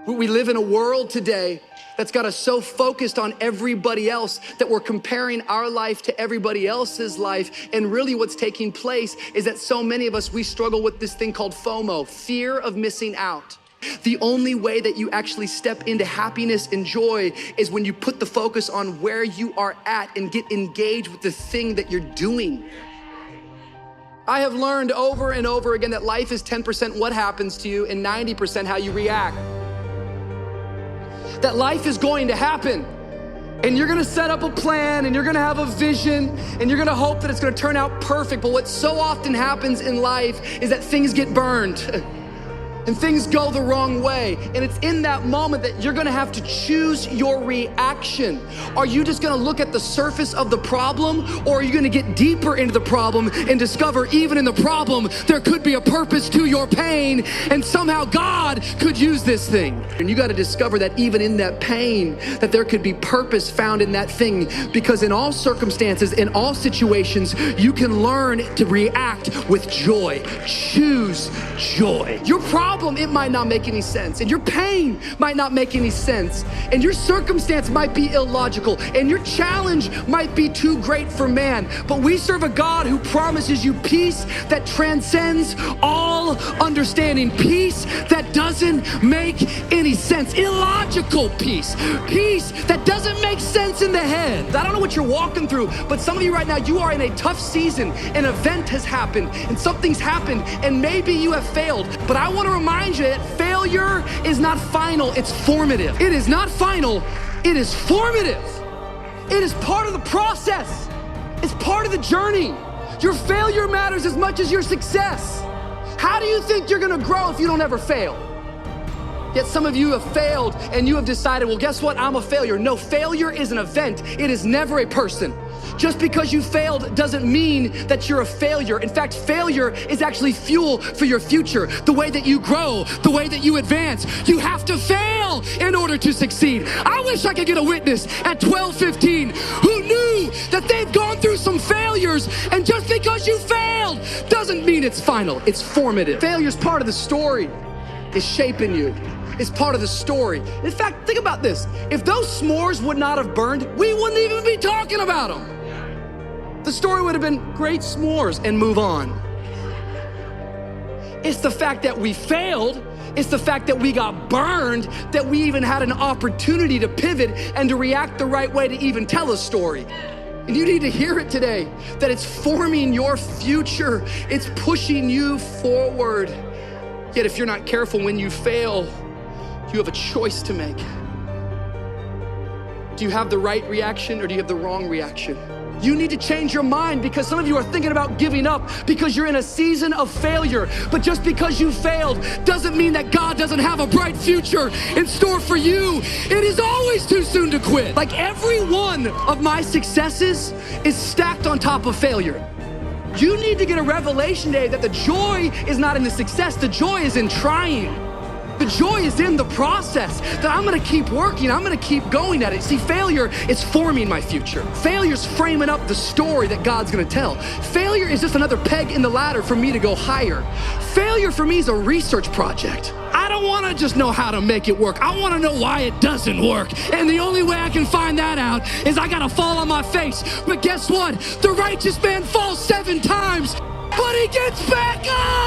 We live in a world today that's got us so focused on everybody else that we're comparing our life to everybody else's life. And really what's taking place is that so many of us, we struggle with this thing called FOMO, fear of missing out. The only way that you actually step into happiness and joy is when you put the focus on where you are at and get engaged with the thing that you're doing. I have learned over and over again that life is 10% what happens to you and 90% how you react. That life is going to happen and you're gonna set up a plan and you're gonna have a vision and you're gonna hope that it's gonna turn out perfect. But what so often happens in life is that things get burned and things go the wrong way. And it's in that moment that you're gonna have to choose your reaction. Are you just gonna look at the surface of the problem, or are you gonna get deeper into the problem and discover even in the problem, there could be a purpose to your pain and somehow God could use this thing. And you gotta discover that even in that pain, that there could be purpose found in that thing, because in all circumstances, in all situations, you can learn to react with joy. Choose joy. Your problem, it might not make any sense, and your pain might not make any sense, and your circumstance might be illogical, and your challenge might be too great for man, but we serve a God who promises you peace that transcends all understanding, peace that doesn't make any sense, illogical peace, peace that doesn't make sense in the head. I don't know what you're walking through, but some of you right now, you are in a tough season. An event has happened, and something's happened, and maybe you have failed, but I want to remind you that failure is not final, it's formative. It is not final, it is formative. It is part of the process. It's part of the journey. Your failure matters as much as your success. How do you think you're gonna grow if you don't ever fail? Yet some of you have failed and you have decided, well, guess what? I'm a failure. No, failure is an event. It is never a person. Just because you failed doesn't mean that you're a failure. In fact, failure is actually fuel for your future. The way that you grow, the way that you advance, you have to fail in order to succeed. I wish I could get a witness at 12:15 who knew that they've gone through some failures, and just because you failed doesn't mean it's final, it's formative. Failure's part of the story. It's shaping you. It's part of the story. In fact, think about this. If those s'mores would not have burned, we wouldn't even be talking about them. The story would have been great s'mores and move on. It's the fact that we failed, it's the fact that we got burned, that we even had an opportunity to pivot and to react the right way to even tell a story. And you need to hear it today, that it's forming your future. It's pushing you forward. Yet if you're not careful, when you fail, you have a choice to make. Do you have the right reaction or do you have the wrong reaction? You need to change your mind, because some of you are thinking about giving up because you're in a season of failure. But just because you failed doesn't mean that God doesn't have a bright future in store for you. It is always too soon to quit. Like every one of my successes is stacked on top of failure. You need to get a revelation today that the joy is not in the success, the joy is in trying. The joy is in the process, that I'm gonna keep working, I'm gonna keep going at it. See, failure is forming my future. Failure's framing up the story that God's gonna tell. Failure is just another peg in the ladder for me to go higher. Failure for me is a research project. I don't wanna just know how to make it work. I wanna know why it doesn't work. And the only way I can find that out is I gotta fall on my face. But guess what? The righteous man falls 7 times, but he gets back up!